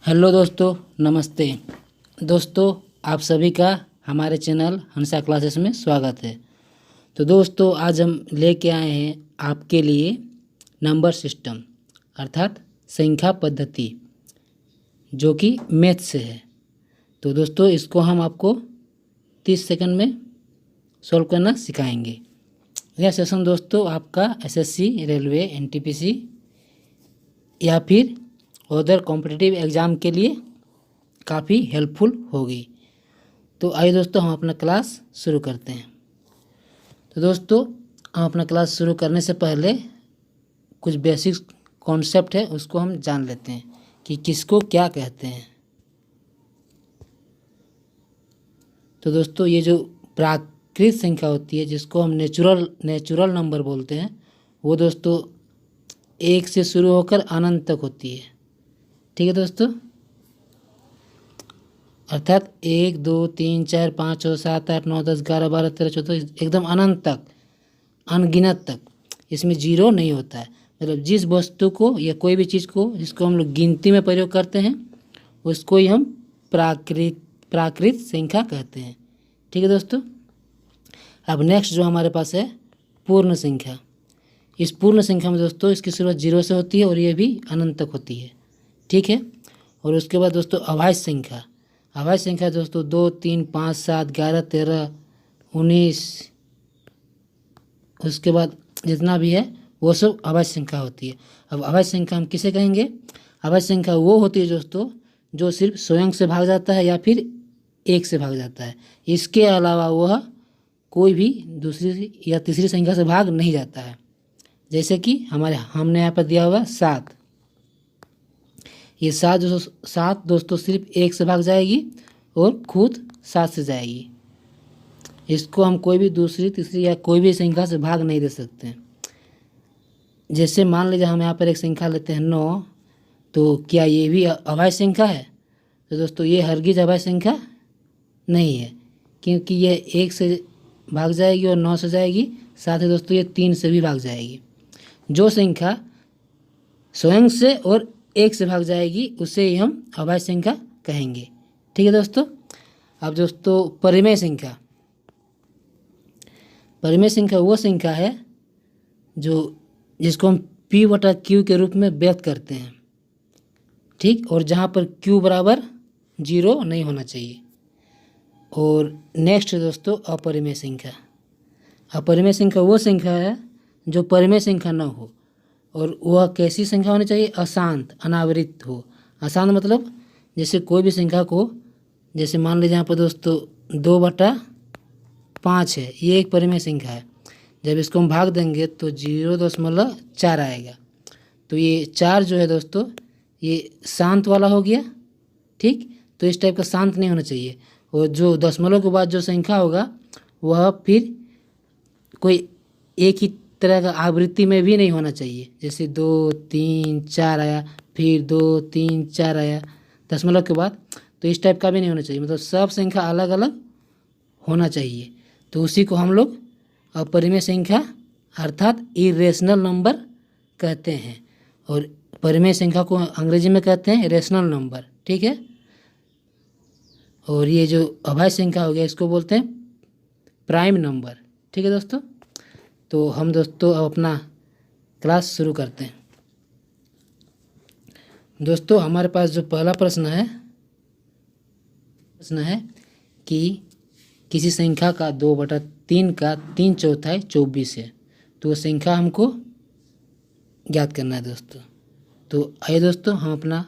Hello दोस्तों, नमस्ते दोस्तों। आप सभी का हमारे चैनल हंसा क्लासेस में स्वागत है। तो दोस्तों, आज हम लेके आए हैं आपके लिए नंबर सिस्टम अर्थात संख्या पद्धति, जो कि मैथ से है। तो दोस्तों, इसको हम आपको 30 सेकंड में सॉल्व करना सिखाएंगे। यह सेशन दोस्तों आपका एसएससी, रेलवे, एनटीपीसी या फिर अदर कॉम्पिटिटिव एग्ज़ाम के लिए काफ़ी हेल्पफुल होगी। तो आइए दोस्तों, हम अपना क्लास शुरू करते हैं। तो दोस्तों, हम अपना क्लास शुरू करने से पहले कुछ बेसिक कॉन्सेप्ट है उसको हम जान लेते हैं कि किसको क्या कहते हैं। तो दोस्तों, ये जो प्राकृतिक संख्या होती है, जिसको हम नेचुरल नंबर बोलते हैं, वो दोस्तों 1 से शुरू होकर अनंत तक होती है। ठीक है दोस्तों, अर्थात 1 2 3 4 5 6 7 8 9 10 11 12 13 14 एकदम अनंत तक, अनगिनत तक। इसमें जीरो नहीं होता है। मतलब जिस वस्तु को या कोई भी चीज़ को जिसको हम लोग गिनती में प्रयोग करते हैं, उसको ही हम प्राकृत संख्या कहते हैं। ठीक है दोस्तों। अब नेक्स्ट जो हमारे पास है पूर्ण संख्या। इस पूर्ण संख्या में दोस्तों इसकी शुरुआत 0 से होती है और ये भी अनंत तक होती है। ठीक है। और उसके बाद दोस्तों अभाज्य संख्या। अभाज्य संख्या दोस्तों 2 3 5 7 11 13 19, उसके बाद जितना भी है वो सब अभाज्य संख्या होती है। अब अभाज्य संख्या हम किसे कहेंगे? अभाज्य संख्या वो होती है दोस्तों जो सिर्फ स्वयं से भाग जाता है या फिर 1 से भाग जाता है। इसके अलावा वह कोई भी दूसरी या तीसरी संख्या से भाग नहीं जाता है। जैसे कि हमने यहाँ पर दिया हुआ 7। ये 7 दोस्तों सिर्फ 1 से भाग जाएगी और खुद 7 से जाएगी। इसको हम कोई भी दूसरी तीसरी या कोई भी संख्या से भाग नहीं दे सकते हैं। जैसे मान लीजिए हम यहाँ पर एक संख्या लेते हैं 9, तो क्या ये भी अभाज्य संख्या है? तो दोस्तों ये हरगिज अभाज्य संख्या नहीं है, क्योंकि ये 1 से भाग जाएगी और 9 से जाएगी, साथ ही दोस्तों ये 3 से भी भाग जाएगी। जो संख्या स्वयं से और 1 से भाग जाएगी उसे ही हम अभाज्य संख्या कहेंगे। ठीक है दोस्तों। अब दोस्तों परिमेय संख्या। परिमेय संख्या वो संख्या है जिसको हम P/Q के रूप में व्यक्त करते हैं। ठीक। और जहाँ पर Q बराबर 0 नहीं होना चाहिए। और नेक्स्ट दोस्तों अपरिमेय संख्या। अपरिमेय संख्या वो संख्या है जो परिमेय संख्या न हो। और वह कैसी संख्या होनी चाहिए? अशांत, अनावृत हो। अशांत मतलब जैसे कोई भी संख्या को, जैसे मान लीजिए यहाँ पर दोस्तों 2/5 है, ये एक परिमेय संख्या है। जब इसको हम भाग देंगे तो 0.4 आएगा। तो ये 4 जो है दोस्तों ये शांत वाला हो गया। ठीक। तो इस टाइप का शांत नहीं होना चाहिए। और जो दशमलव के बाद जो संख्या होगा वह फिर कोई एक ही तरह का आवृत्ति में भी नहीं होना चाहिए। जैसे 2 3 4 आया, फिर 2 3 4 आया दशमलव के बाद, तो इस टाइप का भी नहीं होना चाहिए। मतलब सब संख्या अलग अलग होना चाहिए। तो उसी को हम लोग अपरिमेय संख्या अर्थात इरेशनल नंबर कहते हैं। और परिमेय संख्या को अंग्रेजी में कहते हैं रेशनल नंबर। ठीक है। और ये जो अभाज्य संख्या हो गया इसको बोलते हैं प्राइम नंबर। ठीक है दोस्तों। तो हम दोस्तों अब अपना क्लास शुरू करते हैं। दोस्तों हमारे पास जो पहला प्रश्न है कि किसी संख्या का 2/3 का 3/4 24 है, तो वो संख्या हमको ज्ञात करना है दोस्तों। तो आइए दोस्तों हम अपना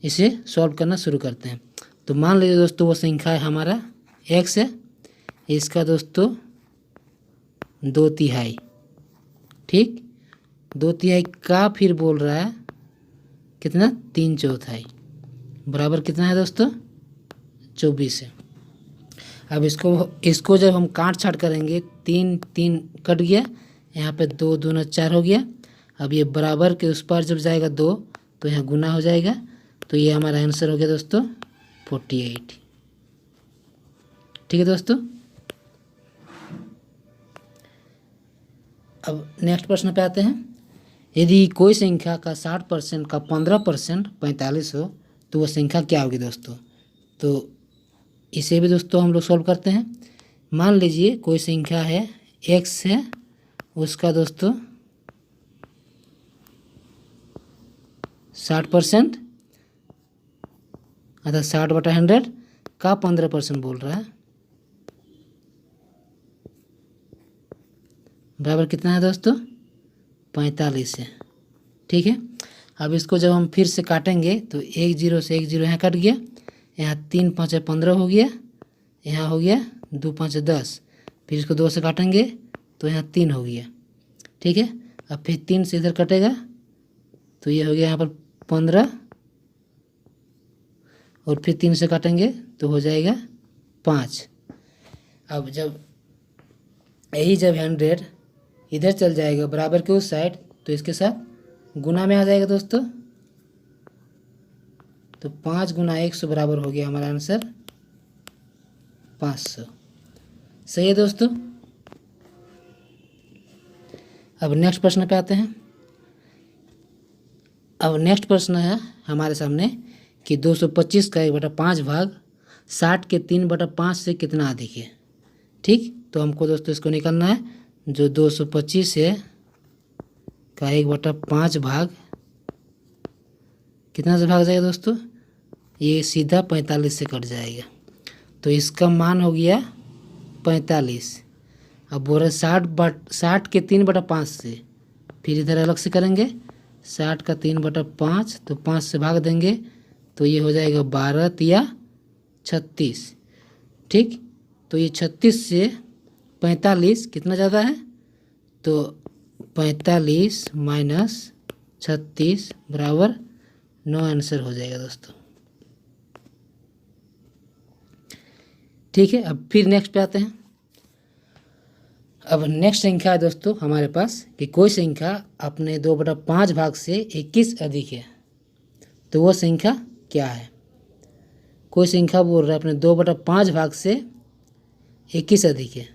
इसे सॉल्व करना शुरू करते हैं। तो मान लीजिए दोस्तों वो संख्या है हमारा x है, इसका दोस्तों 2/3। ठीक। 2/3 का फिर बोल रहा है कितना? 3/4 बराबर कितना है दोस्तों? 24 है। अब इसको जब हम काट छाट करेंगे, 3 3 कट गया, यहाँ पे 2 दूना 4 हो गया। अब ये बराबर के उस पार जब जाएगा 2 तो यहाँ गुना हो जाएगा। तो ये हमारा आंसर हो गया दोस्तों 48। ठीक है दोस्तों। अब नेक्स्ट प्रश्न पे आते हैं। यदि कोई संख्या का 60% का 15% 45 हो तो वो संख्या क्या होगी दोस्तों। तो इसे भी दोस्तों हम लोग सॉल्व करते हैं। मान लीजिए कोई संख्या है x है, उसका दोस्तों 60% अर्थात 60/100 का 15% बोल रहा है, बराबर कितना है दोस्तों 45 है। ठीक है, अब इसको जब हम फिर से काटेंगे तो 1 0 से 1 0 यहाँ कट गया, यहाँ 3 5 15 हो गया, यहाँ हो गया 2 5 10, फिर इसको 2 से काटेंगे तो यहाँ 3 हो गया। ठीक है, अब फिर 3 से इधर कटेगा तो ये हो गया यहाँ पर 15, और फिर 3 से काटेंगे तो हो जाएगा 5। अब जब यही जब 100 इधर चल जाएगा बराबर के उस साइड तो इसके साथ गुना में आ जाएगा दोस्तों, तो 5 गुना 100 बराबर हो गया हमारा आंसर 500। सही है दोस्तों। अब नेक्स्ट प्रश्न पे आते हैं। अब नेक्स्ट प्रश्न है हमारे सामने कि 225 का 1/5 भाग 60 के 3/5 से कितना अधिक है। ठीक, तो हमको दोस्तों इसको निकालना है। जो 225 है का 1/5 भाग कितना से भाग जाएगा दोस्तों, ये सीधा 45 से कट जाएगा, तो इसका मान हो गया 45। अब बोल रहे 60 के 3/5 से, फिर इधर अलग से करेंगे 60 का 3/5, तो 5 से भाग देंगे तो ये हो जाएगा 12 या 36। ठीक, तो ये 36 से 45 कितना ज़्यादा है, तो 45 माइनस 36 बराबर 9 आंसर हो जाएगा दोस्तों। ठीक है, अब फिर नेक्स्ट पे आते हैं। अब नेक्स्ट संख्या है दोस्तों हमारे पास कि कोई संख्या अपने 2/5 भाग से 21 अधिक है, तो वो संख्या क्या है। कोई संख्या बोल रहा है अपने 2/5 भाग से 21 अधिक है,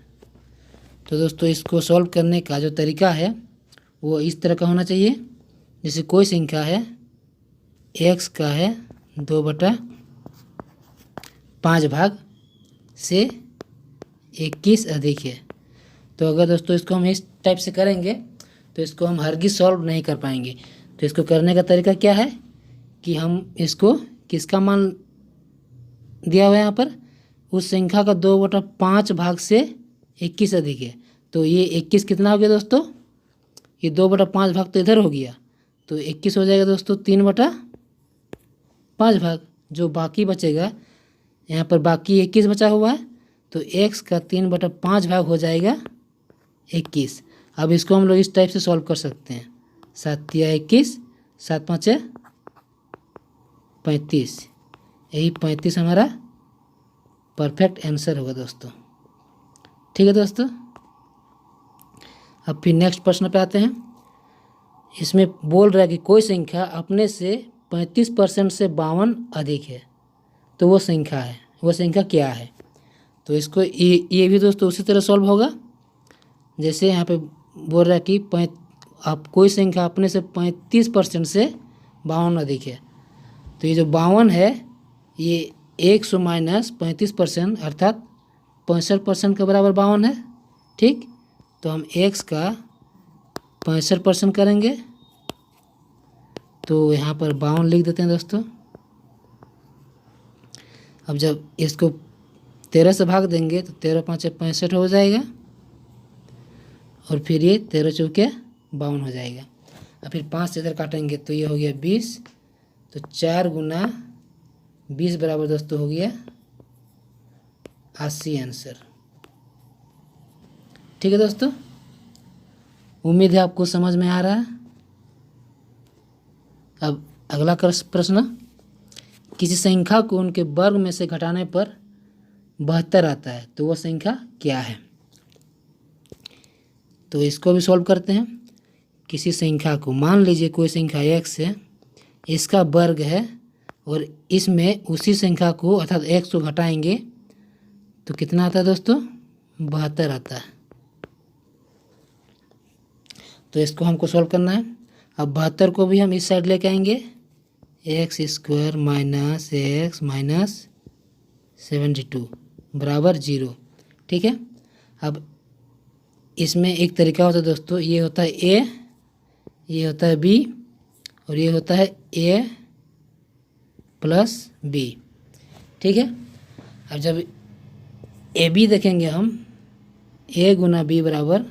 तो दोस्तों इसको सॉल्व करने का जो तरीका है वो इस तरह का होना चाहिए। जैसे कोई संख्या है x का है 2/5 भाग से 21 अधिक है, तो अगर दोस्तों इसको हम इस टाइप से करेंगे तो इसको हम हरगिज़ सॉल्व नहीं कर पाएंगे। तो इसको करने का तरीका क्या है कि हम इसको किसका मान दिया हुआ है यहाँ पर, उस संख्या का 2/5 भाग से 21 अधिक है, तो ये 21 कितना हो गया दोस्तों, ये 2/5 भाग तो इधर हो गया, तो 21 हो जाएगा दोस्तों 3/5 भाग। जो बाकी बचेगा यहाँ पर बाकी 21 बचा हुआ है, तो x का 3/5 भाग हो जाएगा 21। अब इसको हम लोग इस टाइप से सॉल्व कर सकते हैं, 7 या 21, 7 5 35, यही 35 हमारा परफेक्ट आंसर होगा दोस्तों। ठीक है दोस्तों, अब फिर नेक्स्ट प्रश्न पे आते हैं। इसमें बोल रहा है कि कोई संख्या अपने से 35% से 52 अधिक है, तो वो संख्या है, वो संख्या क्या है। तो इसको ये भी दोस्तों उसी तरह सॉल्व होगा जैसे यहाँ पे बोल रहा है कि आप कोई संख्या अपने से 35% से 52 अधिक है, तो ये जो 52 है ये 100 माइनस 35% अर्थात 65% के बराबर 52 है। ठीक, तो हम x का 65% करेंगे तो यहाँ पर 52 लिख देते हैं दोस्तों। अब जब इसको 13 से भाग देंगे तो 13 5 65 हो जाएगा, और फिर ये 13 चौके 52 हो जाएगा। और फिर 5 से इधर काटेंगे तो ये हो गया 20, तो 4 गुना 20 बराबर दोस्तों हो गया 80 आंसर। ठीक है दोस्तों, उम्मीद है आपको समझ में आ रहा है। अब अगला प्रश्न, किसी संख्या को उनके वर्ग में से घटाने पर 72 आता है, तो वह संख्या क्या है। तो इसको भी सॉल्व करते हैं। किसी संख्या को, मान लीजिए कोई संख्या x है, इसका वर्ग है, और इसमें उसी संख्या को अर्थात x को घटाएंगे तो कितना आता है दोस्तों, 72 आता है। तो इसको हमको सॉल्व करना है। अब 72 को भी हम इस साइड लेके आएंगे, x square minus x minus 72 बराबर 0। ठीक है। अब इसमें एक तरीका होता है दोस्तों, ये होता है ए, ये होता है बी और ये होता है ए प्लस बी। ठीक है। अब जब ए बी देखेंगे हम, ए गुना बी बराबर,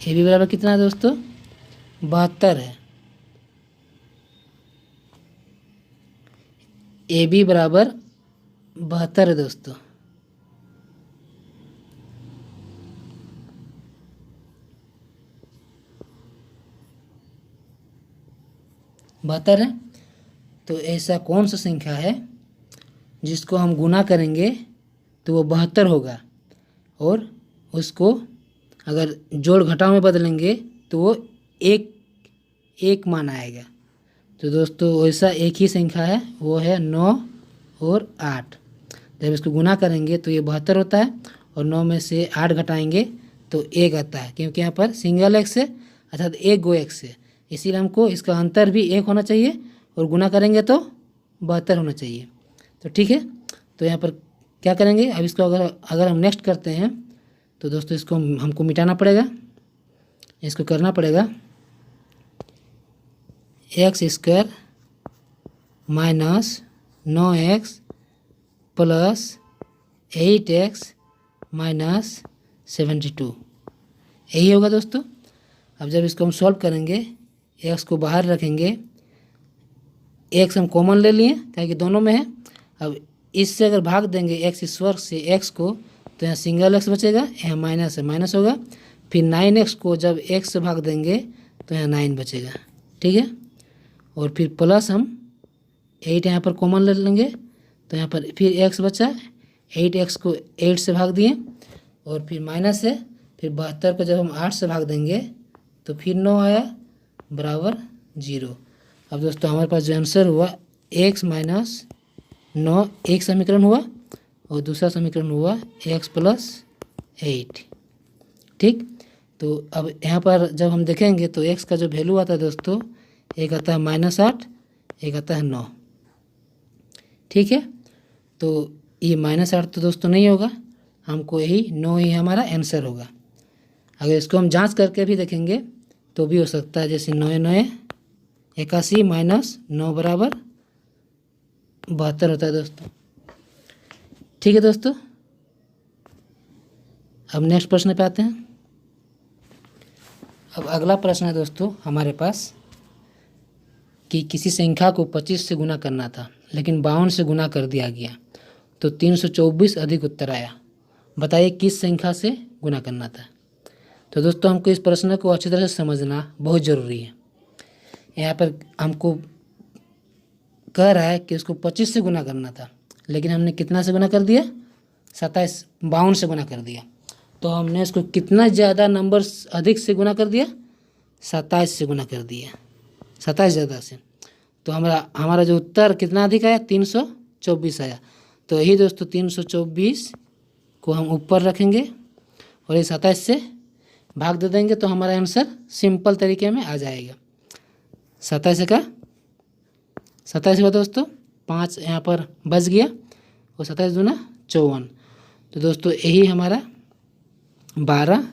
ए बी बराबर कितना है दोस्तों? 72 है। ए बी बराबर 72 है दोस्तों। बहत्तर है। तो ऐसा कौन सा संख्या है जिसको हम गुना करेंगे तो वो 72 होगा, और उसको अगर जोड़ घटाव में बदलेंगे तो वो एक मान आएगा। तो दोस्तों वैसा एक ही संख्या है, वो है 9 और 8। जब इसको गुना करेंगे तो ये 72 होता है, और 9 में से 8 घटाएंगे तो 1 आता है, क्योंकि यहाँ पर सिंगल एक्स है अर्थात एक गो एक्स है, इसीलिए हमको इसका अंतर भी 1 होना चाहिए और गुना करेंगे तो 72 होना चाहिए। तो ठीक है। तो यहाँ पर क्या करेंगे, अब इसको अगर हम नेक्स्ट करते हैं तो दोस्तों इसको हमको मिटाना पड़ेगा, इसको करना पड़ेगा x square minus 9x plus 8x minus 72, यही होगा दोस्तों। अब जब इसको हम सॉल्व करेंगे, x को बाहर रखेंगे, x हम कॉमन ले लिए क्योंकि दोनों में है। अब इससे अगर भाग देंगे x इस वर्ग से x को, तो यहाँ सिंगल x बचेगा, यहाँ माइनस है माइनस होगा, फिर 9x को जब x से भाग देंगे तो यहाँ 9 बचेगा। ठीक है। और फिर प्लस हम 8 यहाँ पर कॉमन ले लेंगे, तो यहाँ पर फिर x बचा, 8x को 8 से भाग दिए, और फिर माइनस है, फिर 72 को जब हम 8 से भाग देंगे तो फिर 9 आया बराबर 0। अब दोस्तों हमारे पास जो आंसर हुआ x माइनस 9 एक समीकरण हुआ, और दूसरा समीकरण हुआ x प्लस 8। ठीक। तो अब यहाँ पर जब हम देखेंगे तो x का जो वैल्यू आता है दोस्तों, एक आता है -8, एक आता है 9। ठीक है। तो ये -8 तो दोस्तों नहीं होगा, हमको यही 9 ही हमारा आंसर होगा। अगर इसको हम जांच करके भी देखेंगे तो भी हो सकता है, जैसे 9 9 81 माइनस 9 बराबर 72 होता है दोस्तों। ठीक है दोस्तों। अब नेक्स्ट प्रश्न पे आते हैं। अब अगला प्रश्न है दोस्तों हमारे पास कि किसी संख्या को 25 से गुना करना था, लेकिन 52 से गुना कर दिया गया तो 324 अधिक उत्तर आया। बताइए किस संख्या से गुना करना था। तो दोस्तों हमको इस प्रश्न को अच्छी तरह से समझना बहुत ज़रूरी है। यहाँ पर हमको कह रहा है कि उसको 25 से गुना करना था, लेकिन हमने कितना से गुना कर दिया? 52 से गुना कर दिया। तो हमने इसको कितना ज़्यादा नंबर अधिक से गुना कर दिया? 27 से गुना कर दिया, 27 ज़्यादा से। तो हमारा जो उत्तर कितना अधिक आया? 324 आया। तो यही दोस्तों 324 को हम ऊपर रखेंगे और ये 27 से भाग दे देंगे तो हमारा आंसर सिंपल तरीके में आ जाएगा। 27 का 27 हुआ दोस्तों, 5 यहाँ पर बच गया, और 27 दूना 54। तो दोस्तों यही हमारा 12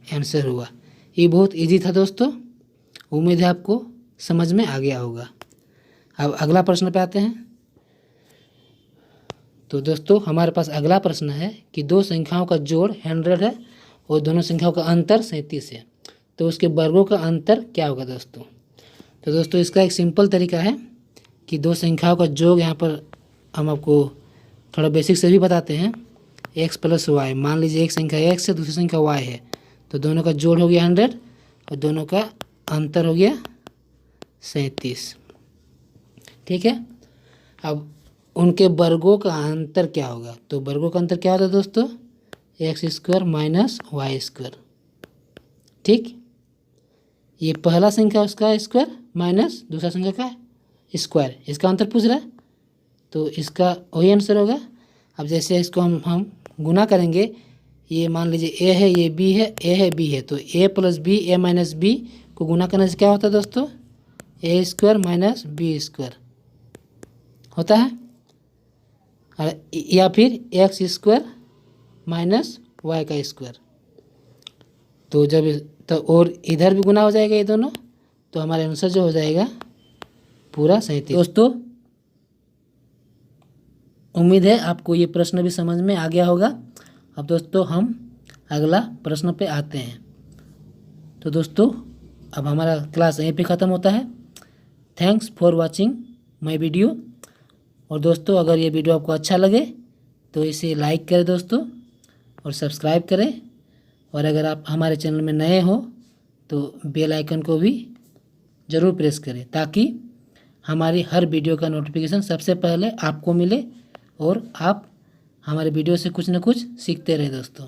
आंसर हुआ। ये बहुत इजी था दोस्तों, उम्मीद है आपको समझ में आ गया होगा। अब अगला प्रश्न पे आते हैं। तो दोस्तों हमारे पास अगला प्रश्न है कि दो संख्याओं का जोड़ 100 है और दोनों संख्याओं का अंतर 37 है, तो उसके वर्गों का अंतर क्या होगा दोस्तों। तो दोस्तों इसका एक सिंपल तरीका है कि दो संख्याओं का योग, यहाँ पर हम आपको थोड़ा बेसिक से भी बताते हैं, x प्लस वाई। मान लीजिए एक संख्या x है, दूसरी संख्या y है, तो दोनों का जोड़ हो गया 100 और दोनों का अंतर हो गया 37। ठीक है। अब उनके वर्गों का अंतर क्या होगा। तो वर्गों का अंतर क्या होता है दोस्तों? X square minus Y square. ठीक। ये पहला संख्या उसका स्क्वायर माइनस दूसरा संख्या का स्क्वायर, इसका अंतर पूछ रहा है, तो इसका वही आंसर होगा। अब जैसे इसको हम गुना करेंगे, ये मान लीजिए a है, ये b है, a है b है, तो a plus b a minus b को गुना करने से क्या होता है दोस्तों, ए स्क्वायर माइनस बी स्क्वायर होता है, या फिर एक्स स्क्वायर माइनस वाई का स्क्वायर। तो जब तो और इधर भी गुना हो जाएगा ये दोनों, तो हमारे आंसर जो हो जाएगा पूरा 37। दोस्तों उम्मीद है आपको ये प्रश्न भी समझ में आ गया होगा। अब दोस्तों हम अगला प्रश्न पे आते हैं। तो दोस्तों अब हमारा क्लास यहीं पे ख़त्म होता है। Thanks for watching my video. और दोस्तों अगर ये वीडियो आपको अच्छा लगे तो इसे लाइक करें दोस्तों, और सब्सक्राइब करें। और अगर आप हमारे चैनल में नए हो तो बेल आइकन को भी ज़रूर प्रेस करें, ताकि हमारी हर वीडियो का नोटिफिकेशन सबसे पहले आपको मिले और आप हमारे वीडियो से कुछ न कुछ सीखते रहे दोस्तों।